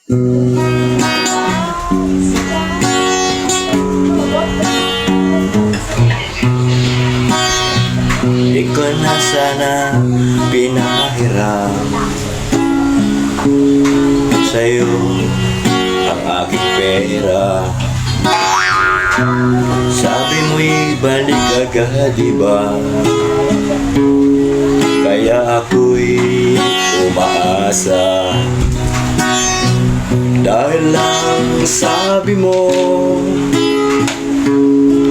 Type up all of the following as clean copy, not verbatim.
Ikaw na sana pinahirap sa'yo ang aking pera. Sabi mo'y balik agad, diba? Kaya ako'y umaasa, dahil lang sabi mo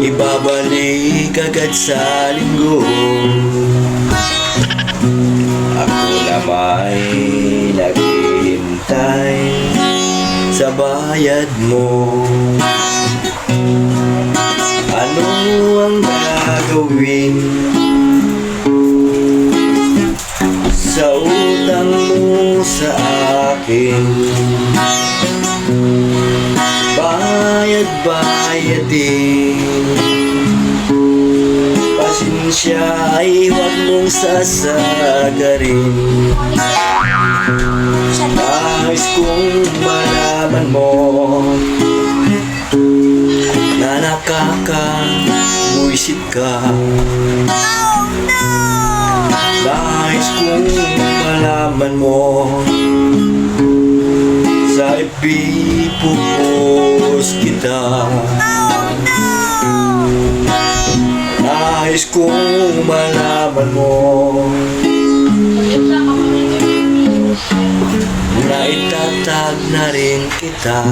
ibabalik agad sa linggo. Ako nama'y naghihintay sa bayad mo. Ano ang gagawin sa utang mo sa akin? Bayad din. Pasensya ay huwag mong sasagarin. Nais kong malaman mo na nakakabuisit ka. Nais kong malaman mo sa ipipupos kita. Nais kong malaman mo na itatag na rin kita.